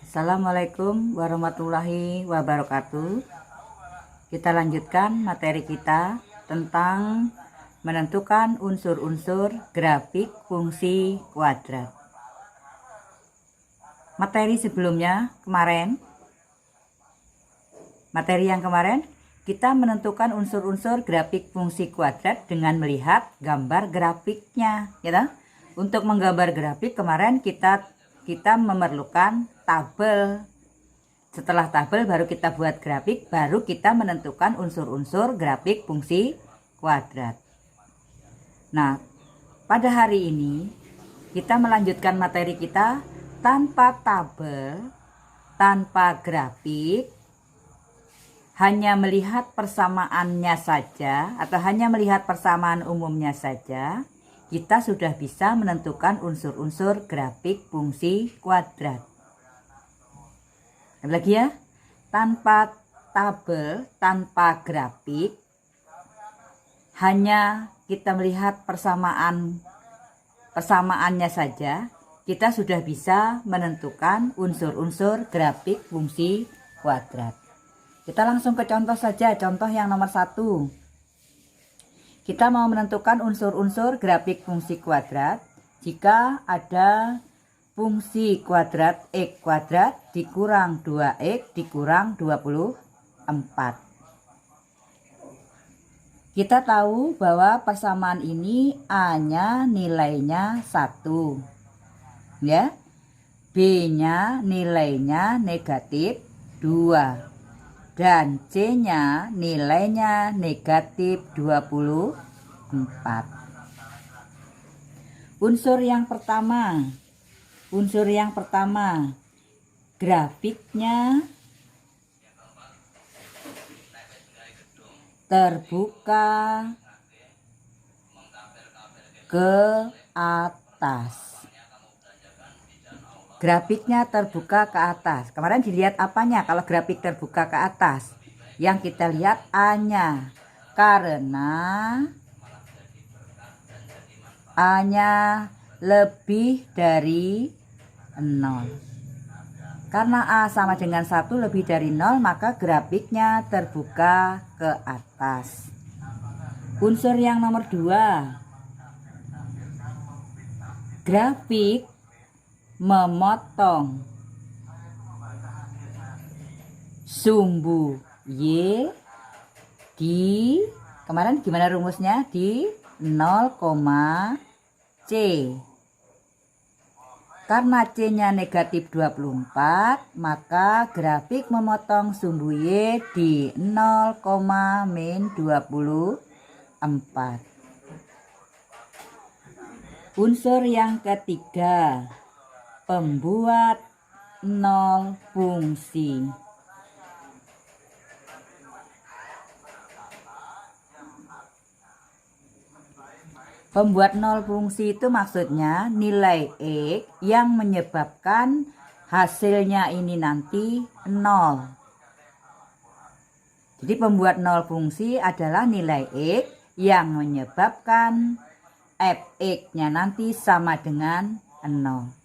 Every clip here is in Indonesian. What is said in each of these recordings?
Assalamualaikum warahmatullahi wabarakatuh. Kita lanjutkan materi kita tentang menentukan unsur-unsur grafik fungsi kuadrat. Materi yang kemarin kita menentukan unsur-unsur grafik fungsi kuadrat dengan melihat gambar grafiknya, ya. Untuk menggambar grafik kemarin kita memerlukan tabel. Setelah tabel baru kita buat grafik, baru kita menentukan unsur-unsur grafik fungsi kuadrat. Nah, pada hari ini kita melanjutkan materi kita tanpa tabel, tanpa grafik, hanya melihat persamaannya saja atau hanya melihat persamaan umumnya saja, kita sudah bisa menentukan unsur-unsur grafik fungsi kuadrat. Lagi ya, tanpa tabel, tanpa grafik, hanya kita melihat persamaannya saja, kita sudah bisa menentukan unsur-unsur grafik fungsi kuadrat. Kita langsung ke contoh saja, contoh yang nomor 1. Kita mau menentukan unsur-unsur grafik fungsi kuadrat jika ada fungsi kuadrat X kuadrat dikurang 2X dikurang 24. Kita tahu bahwa persamaan ini A-nya nilainya 1. Ya. B-nya nilainya negatif 2. Dan C-nya nilainya negatif 24. Unsur yang pertama, grafiknya terbuka ke atas. Grafiknya terbuka ke atas. Kemarin dilihat apanya kalau grafik terbuka ke atas? Yang kita lihat A-nya. Karena A-nya lebih dari 0. Karena A sama dengan 1 lebih dari 0, maka grafiknya terbuka ke atas. Unsur yang nomor 2. Grafik memotong sumbu Y di, kemarin gimana rumusnya? Di 0, C. Karena C-nya negatif 24, maka grafik memotong sumbu Y di 0, min 24. Unsur yang ketiga, pembuat nol fungsi. Pembuat nol fungsi itu maksudnya nilai X yang menyebabkan hasilnya ini nanti 0. Jadi pembuat nol fungsi adalah nilai X yang menyebabkan fx-nya nanti sama dengan 0.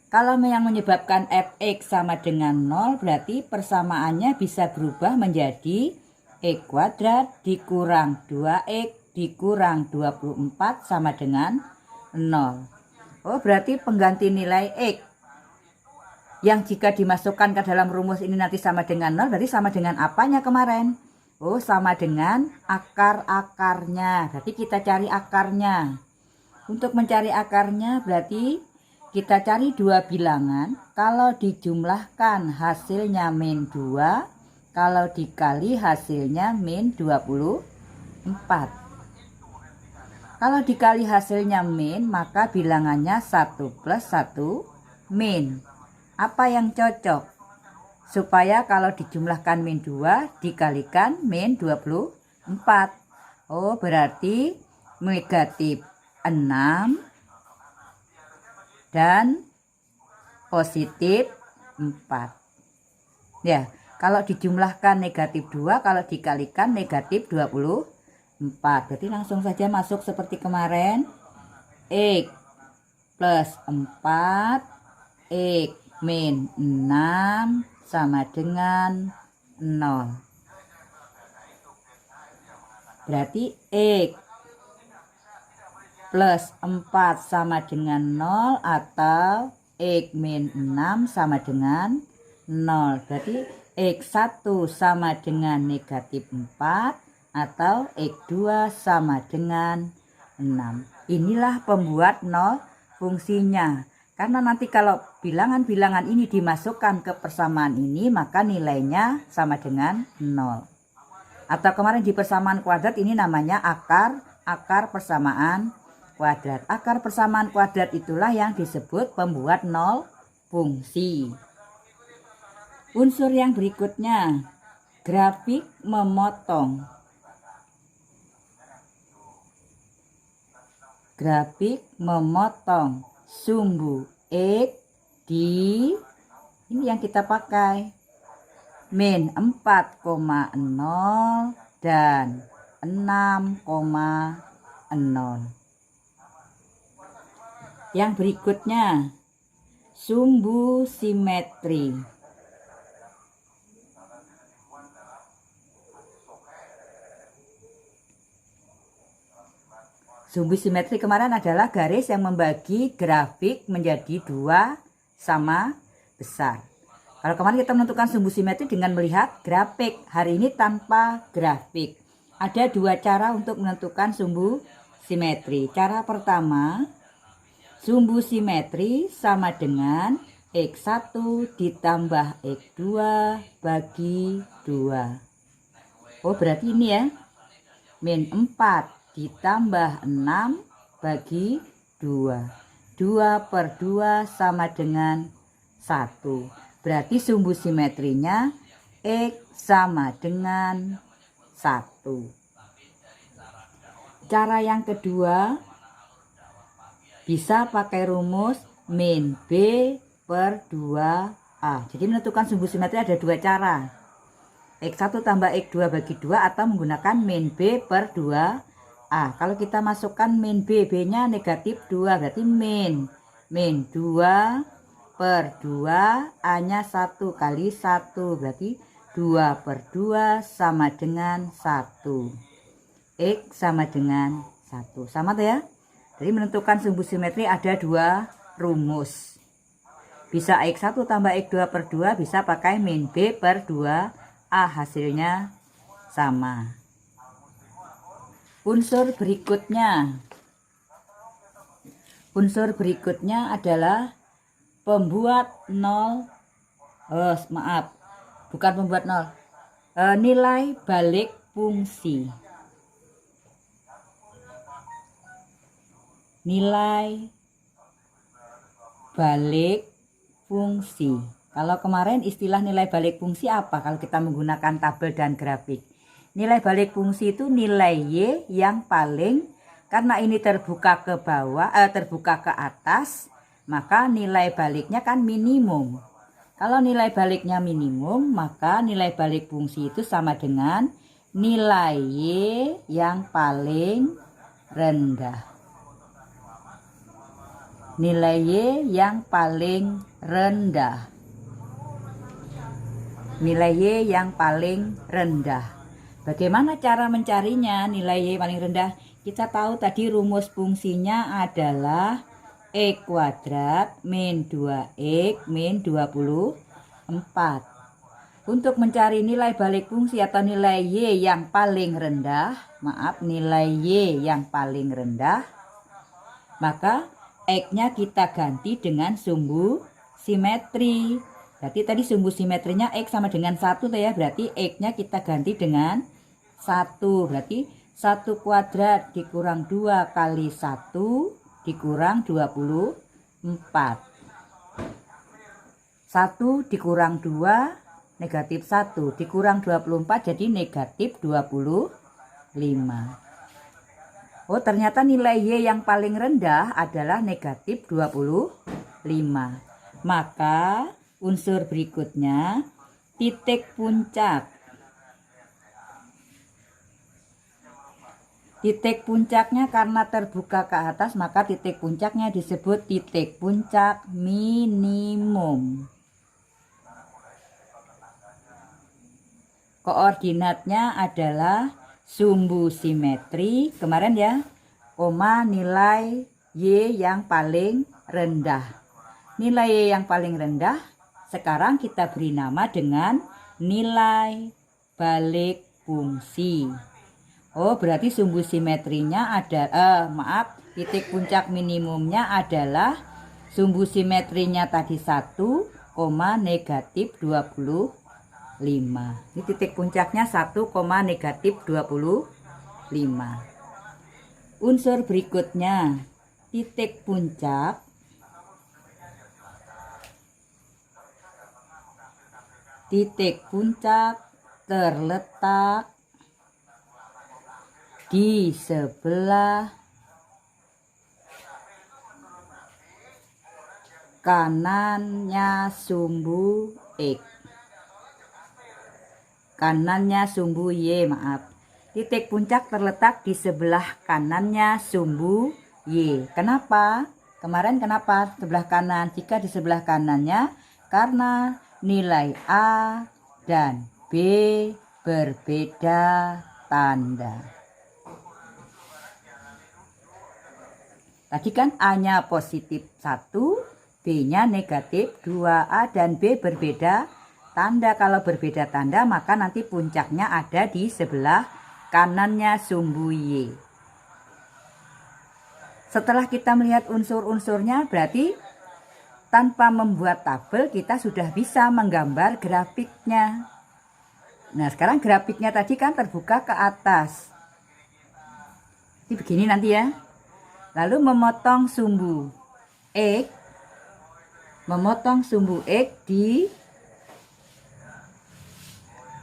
Kalau yang menyebabkan fx sama dengan 0, berarti persamaannya bisa berubah menjadi X kuadrat dikurang 2X dikurang 24 sama dengan 0. Oh, berarti pengganti nilai X yang jika dimasukkan ke dalam rumus ini nanti sama dengan 0, berarti sama dengan apanya kemarin? Oh, sama dengan akar-akarnya. Berarti kita cari akarnya. Untuk mencari akarnya berarti kita cari dua bilangan. Kalau dijumlahkan hasilnya min 2, kalau dikali hasilnya min 24. Kalau dikali hasilnya min, maka bilangannya 1 plus 1 min. Apa yang cocok? Supaya kalau dijumlahkan min 2 dikalikan min 24. Oh, berarti negatif 6 dan positif 4. Ya, kalau dijumlahkan negatif 2, kalau dikalikan negatif 24. Berarti langsung saja masuk seperti kemarin. X plus 4, X min 6 sama dengan 0. Berarti X plus 4 sama dengan 0 atau X min 6 sama dengan 0. Berarti X1 sama dengan negatif 4 atau X2 sama dengan 6. Inilah pembuat 0 fungsinya. Karena nanti kalau bilangan-bilangan ini dimasukkan ke persamaan ini, maka nilainya sama dengan 0. Atau kemarin di persamaan kuadrat ini namanya akar persamaan kuadrat. Akar persamaan kuadrat itulah yang disebut pembuat 0 fungsi. Unsur yang berikutnya, grafik memotong. Grafik memotong sumbu X di, ini yang kita pakai, min 4,0 dan 6,0. Yang berikutnya, sumbu simetri. Sumbu simetri kemarin adalah garis yang membagi grafik menjadi 2 sama besar. Kalau kemarin kita menentukan sumbu simetri dengan melihat grafik, hari ini tanpa grafik. Ada 2 cara untuk menentukan sumbu simetri. Cara pertama, sumbu simetri sama dengan X1 ditambah X2 bagi 2. Oh, berarti ini ya, min 4 ditambah 6 bagi 2. 2 per 2 sama dengan 1. Berarti sumbu simetrinya X sama dengan 1. Cara yang kedua, bisa pakai rumus min B per 2A. Jadi menentukan sumbu simetri ada 2 cara. X1 tambah X2 bagi 2 atau menggunakan min B per 2A. Kalau kita masukkan min B, B-nya negatif 2, berarti min 2 per 2, A-nya 1 kali 1, berarti 2 per 2 sama dengan 1. X sama dengan 1. Sama tuh ya? Jadi menentukan sumbu simetri ada 2 rumus. Bisa X1 tambah X2 per 2, bisa pakai min B per 2A, hasilnya sama. Unsur berikutnya adalah pembuat 0, bukan pembuat 0, nilai balik fungsi. Nilai balik fungsi. Kalau kemarin istilah nilai balik fungsi apa kalau kita menggunakan tabel dan grafik? Nilai balik fungsi itu nilai Y yang paling, karena ini terbuka ke bawah, terbuka ke atas, maka nilai baliknya kan minimum. Kalau nilai baliknya minimum, maka nilai balik fungsi itu sama dengan nilai Y yang paling rendah. Nilai Y yang paling rendah. Nilai Y yang paling rendah. Bagaimana cara mencarinya nilai Y paling rendah? Kita tahu tadi rumus fungsinya adalah X kuadrat min 2X min 24. Untuk mencari nilai balik fungsi atau nilai Y yang paling rendah, nilai Y yang paling rendah, maka X-nya kita ganti dengan sumbu simetri. Berarti tadi sumbu simetrinya X sama dengan 1 ya, berarti X-nya kita ganti dengan 1. Berarti 1 kuadrat dikurang 2 kali 1 dikurang 24. 1 dikurang 2 negatif 1 dikurang 24 jadi negatif 25. Oh, ternyata nilai Y yang paling rendah adalah negatif 25. Maka unsur berikutnya titik puncak. Titik puncaknya karena terbuka ke atas, maka titik puncaknya disebut titik puncak minimum. Koordinatnya adalah sumbu simetri, kemarin ya, koma nilai Y yang paling rendah. Nilai Y yang paling rendah, sekarang kita beri nama dengan nilai balik fungsi. Oh, berarti sumbu simetrinya ada, titik puncak minimumnya adalah sumbu simetrinya tadi 1, negatif 25. Ini titik puncaknya 1, negatif 25. Unsur berikutnya, titik puncak terletak di sebelah kanannya sumbu X. Kanannya sumbu Y, maaf. Titik puncak terletak di sebelah kanannya sumbu Y. Kenapa? Kemarin kenapa sebelah kanan? Jika di sebelah kanannya, karena nilai A dan B berbeda tanda. Tadi kan A-nya positif 1, B-nya negatif 2. A dan B berbeda tanda. Kalau berbeda tanda, maka nanti puncaknya ada di sebelah kanannya sumbu Y. Setelah kita melihat unsur-unsurnya, berarti tanpa membuat tabel kita sudah bisa menggambar grafiknya. Nah, sekarang grafiknya tadi kan terbuka ke atas. Ini begini nanti ya. Lalu memotong sumbu X. Memotong sumbu X di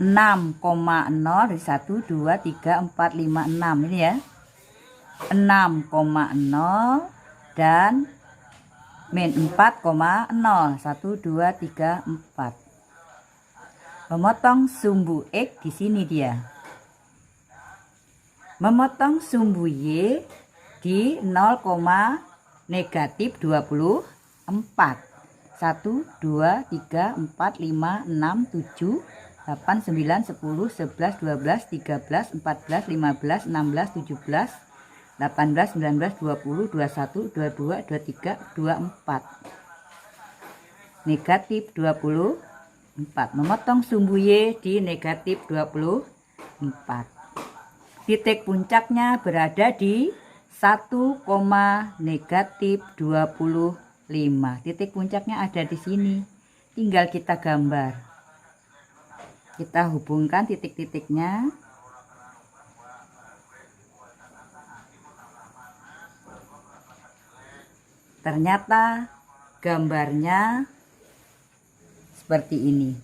6,0 dari 1, 2, 3, 4, 5, 6 ini ya. 6,0 dan min 4,0. 1, 2, 3, 4. Memotong sumbu X di sini dia. Memotong sumbu Y di 0, negatif 24. 1, 2, 3, 4, 5, 6, 7, 8, 9, 10, 11, 12, 13, 14, 15, 16, 17, 18, 19, 20, 21, 22, 23, 24. Negatif 24. Memotong sumbu Y di negatif 24. Titik puncaknya berada di 1, negatif 25. Titik puncaknya ada di sini. Tinggal kita gambar. Kita hubungkan titik-titiknya. Ternyata gambarnya seperti ini.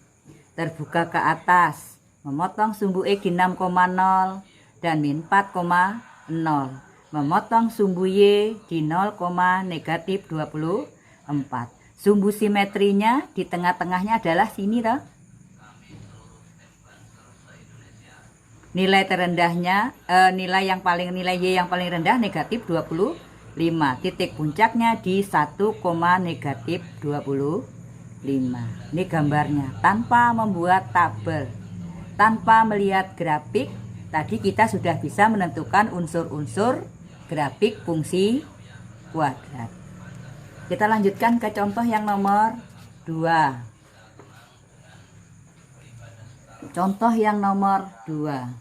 Terbuka ke atas, memotong sumbu X di 6,0 dan min 4,0. Memotong sumbu Y di 0, negatif 24. Sumbu simetrinya di tengah-tengahnya adalah sini toh. Nilai terendahnya, nilai Y yang paling rendah negatif 25. Titik puncaknya di 1, negatif 25. Ini gambarnya tanpa membuat tabel, tanpa melihat grafik. Tadi kita sudah bisa menentukan unsur-unsur grafik fungsi kuadrat. Kita lanjutkan ke contoh yang nomor 2. Contoh yang nomor 2.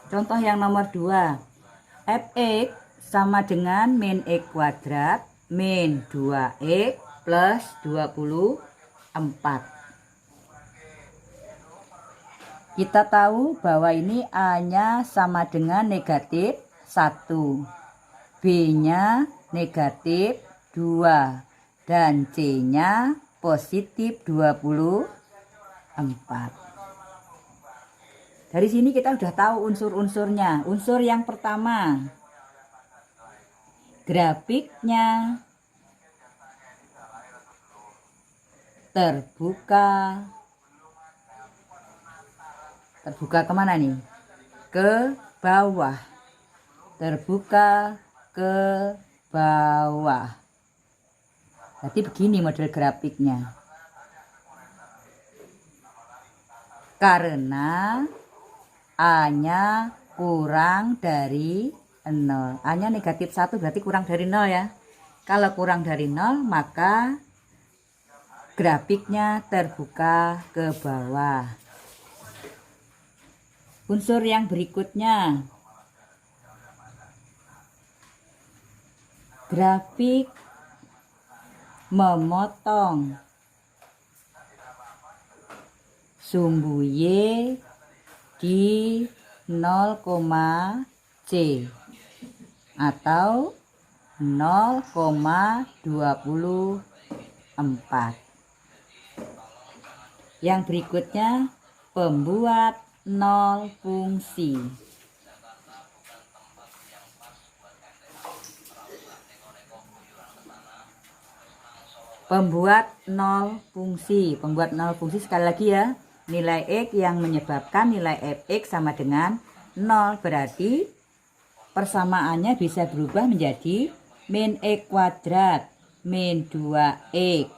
Contoh yang nomor 2. Fx sama dengan min X kuadrat min 2X plus 24. Kita tahu bahwa ini A-nya sama dengan negatif 1, B-nya negatif 2, dan C-nya positif 24. Dari sini kita sudah tahu unsur-unsurnya. Unsur yang pertama, grafiknya terbuka Terbuka kemana nih? Ke bawah. Terbuka ke bawah. Berarti begini model grafiknya. Karena A-nya kurang dari 0. A-nya negatif 1 berarti kurang dari 0 ya. Kalau kurang dari 0 maka grafiknya terbuka ke bawah. Unsur yang berikutnya. Grafik memotong sumbu Y di 0, C atau 0,24. Yang berikutnya pembuat 0 fungsi. Pembuat 0 fungsi. Pembuat 0 fungsi sekali lagi ya. Nilai X yang menyebabkan nilai fx sama dengan 0. Berarti persamaannya bisa berubah menjadi min X kuadrat min 2X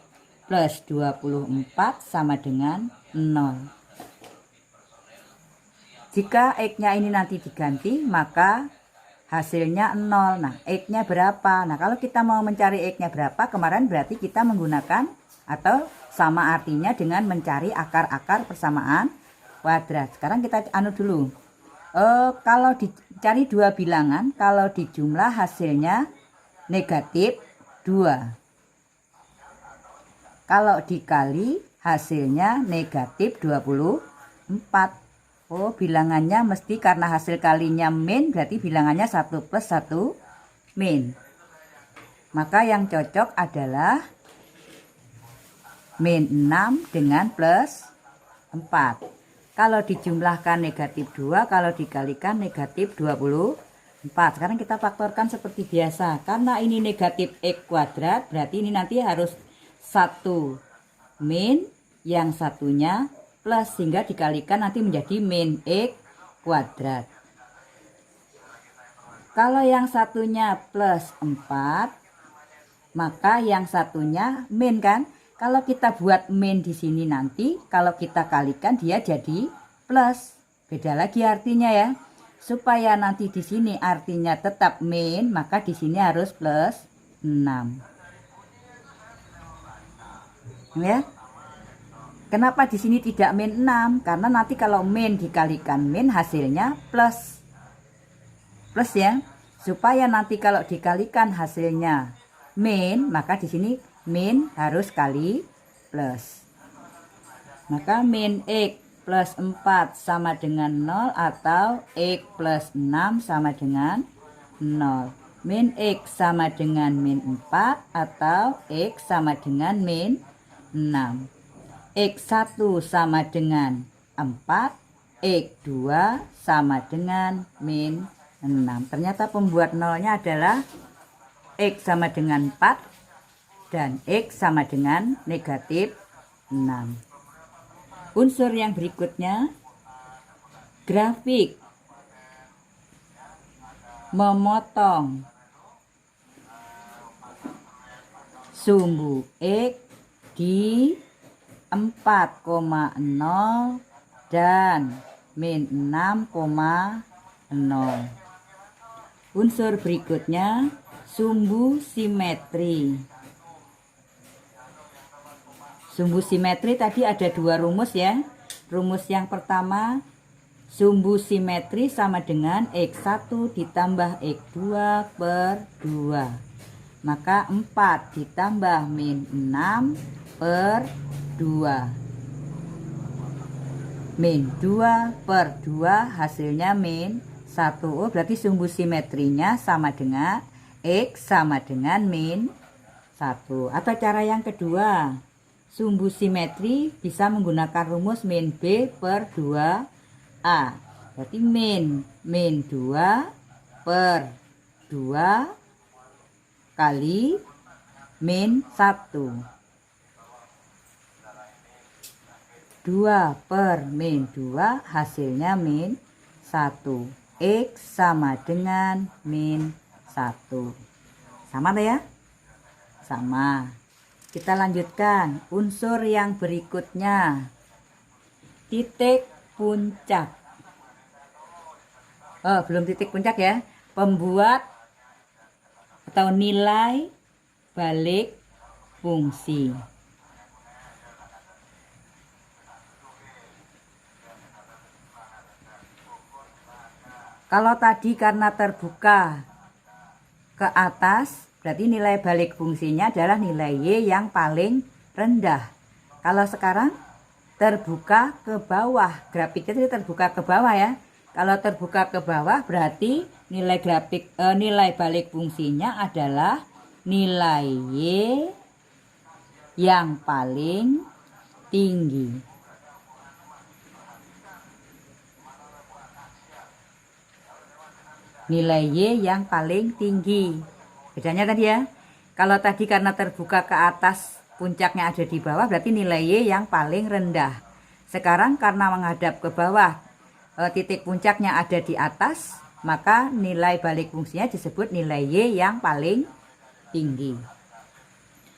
plus 24 sama dengan 0. Jika X-nya ini nanti diganti maka hasilnya 0. Nah, X-nya berapa? Nah, kalau kita mau mencari X-nya berapa, kemarin berarti kita menggunakan atau sama artinya dengan mencari akar-akar persamaan kuadrat. Sekarang kita anu dulu. Kalau dicari dua bilangan, kalau dijumlah hasilnya negatif 2. Kalau dikali hasilnya negatif 24. Oh, bilangannya mesti karena hasil kalinya min, berarti bilangannya 1 plus 1 min. Maka yang cocok adalah min 6 dengan plus 4. Kalau dijumlahkan negatif 2, kalau dikalikan negatif 24. Sekarang kita faktorkan seperti biasa. Karena ini negatif X kuadrat, berarti ini nanti harus 1 min, yang satunya plus, sehingga dikalikan nanti menjadi min X kuadrat. Kalau yang satunya plus 4, maka yang satunya min kan? Kalau kita buat min di sini nanti, kalau kita kalikan dia jadi plus. Beda lagi artinya ya. Supaya nanti di sini artinya tetap min, maka di sini harus plus 6. Ya. Kenapa di sini tidak min 6? Karena nanti kalau min dikalikan min hasilnya plus. Plus ya. Supaya nanti kalau dikalikan hasilnya min, maka di sini min harus kali plus. Maka min X plus 4 sama dengan 0 atau X plus 6 sama dengan 0. Min X sama dengan min 4 atau X sama dengan min 6. X1 sama dengan 4, X2 sama dengan min 6. Ternyata pembuat nolnya adalah X sama dengan 4 dan X sama dengan negatif 6. Unsur yang berikutnya, grafik memotong sumbu X di 4,0 dan min 6,0. Unsur berikutnya, sumbu simetri. Sumbu simetri tadi ada dua rumus ya. Rumus yang pertama, sumbu simetri sama dengan X1 ditambah X2 per 2. Maka 4 ditambah min 6 per 2. Min 2 per 2 hasilnya min 1. Oh, berarti sumbu simetrinya sama dengan X sama dengan min 1. Atau cara yang kedua, sumbu simetri bisa menggunakan rumus min B per 2A. Berarti min 2 per 2 kali min 1. 2 2 per min 2 hasilnya min 1. X sama dengan min 1. Sama tuh ya? Sama. Kita lanjutkan unsur yang berikutnya. Titik puncak. Oh, belum titik puncak ya. Pembuat atau nilai balik fungsi. Kalau tadi karena terbuka ke atas, berarti nilai balik fungsinya adalah nilai Y yang paling rendah. Kalau sekarang terbuka ke bawah, grafiknya itu terbuka ke bawah ya. Kalau terbuka ke bawah berarti nilai balik fungsinya adalah nilai Y yang paling tinggi. Nilai Y yang paling tinggi. Bedanya tadi ya. Kalau tadi karena terbuka ke atas, puncaknya ada di bawah, berarti nilai Y yang paling rendah. Sekarang karena menghadap ke bawah, titik puncaknya ada di atas, maka nilai balik fungsinya disebut nilai Y yang paling tinggi.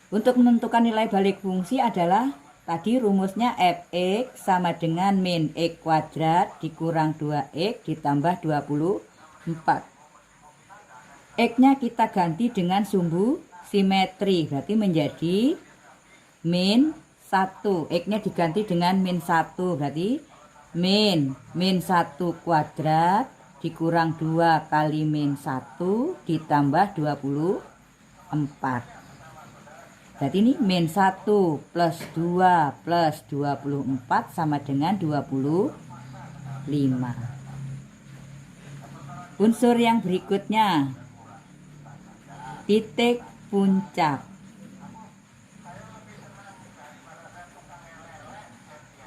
Untuk menentukan nilai balik fungsi adalah tadi rumusnya fx sama dengan min x kuadrat dikurang 2x ditambah 24. X-nya kita ganti dengan sumbu simetri, berarti menjadi min 1. X-nya diganti dengan min 1, berarti min 1 kuadrat dikurang 2 kali min 1 ditambah 24. Berarti ini min 1 plus 2 plus 24 sama dengan 25. Unsur yang berikutnya, titik puncak.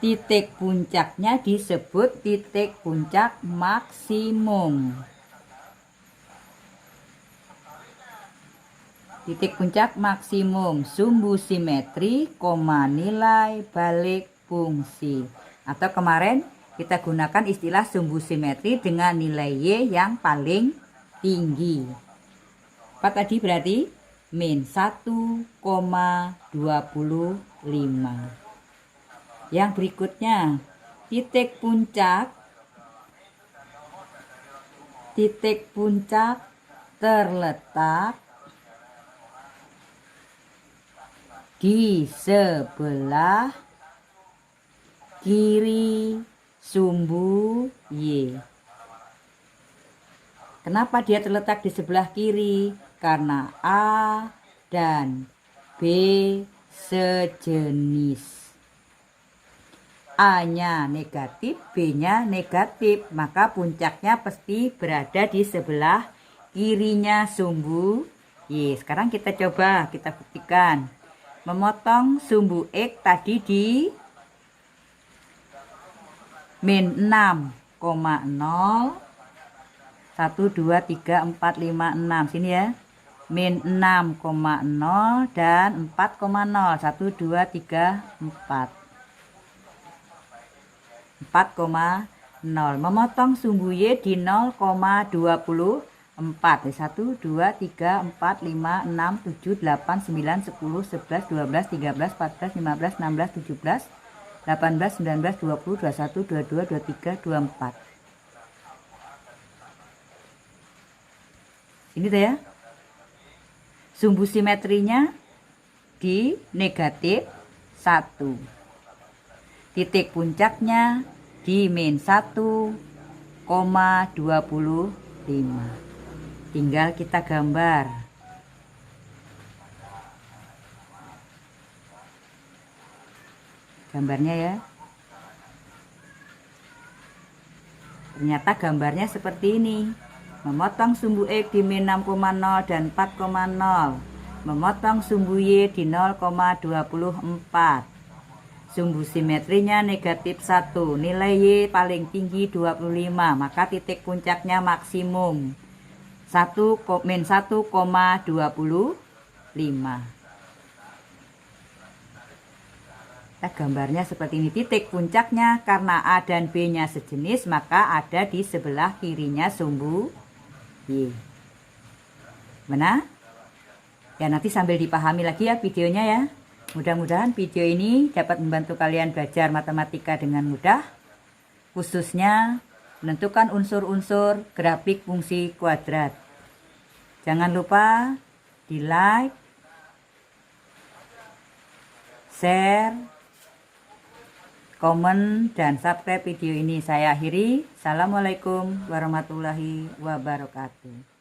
Titik puncaknya disebut titik puncak maksimum. Titik puncak maksimum, sumbu simetri, nilai balik fungsi. Atau kemarin kita gunakan istilah sumbu simetri dengan nilai Y yang paling tinggi. Apa tadi berarti? Min 1,25. Yang berikutnya, titik puncak. Titik puncak terletak di sebelah kiri sumbu Y. Kenapa dia terletak di sebelah kiri? Karena A dan B sejenis. A-nya negatif, B-nya negatif, maka puncaknya pasti berada di sebelah kirinya sumbu Y. Sekarang kita coba, kita buktikan. Memotong sumbu X tadi di min 6,0 1, 2, 3, 4, 5, 6 sini ya, min 6,0 dan 4,0 1, 2, 3, 4 4,0. Memotong sumbu Y di 0,24 1, 2, 3, 4, 5, 6, 7, 8, 9, 10, 11, 12, 13, 14, 15, 16, 17, 18, 19, 20, 21, 22, 23, 24. Ini tuh ya. Sumbu simetrinya di negatif 1. Titik puncaknya di min 1,25. Tinggal kita gambar. Gambarnya ya. Ternyata gambarnya seperti ini. Memotong sumbu X di min 6,0 dan 4,0. Memotong sumbu Y di 0,24. Sumbu simetrinya negatif 1. Nilai Y paling tinggi 25. Maka titik puncaknya maksimum min 1,25. gambarnya seperti ini, titik puncaknya karena A dan B nya sejenis maka ada di sebelah kirinya sumbu Y. Mana? Ya nanti sambil dipahami lagi ya videonya ya. Mudah-mudahan video ini dapat membantu kalian belajar matematika dengan mudah, khususnya menentukan unsur-unsur grafik fungsi kuadrat. Jangan lupa di like, share, komen, dan subscribe video ini. Saya akhiri. Assalamualaikum warahmatullahi wabarakatuh.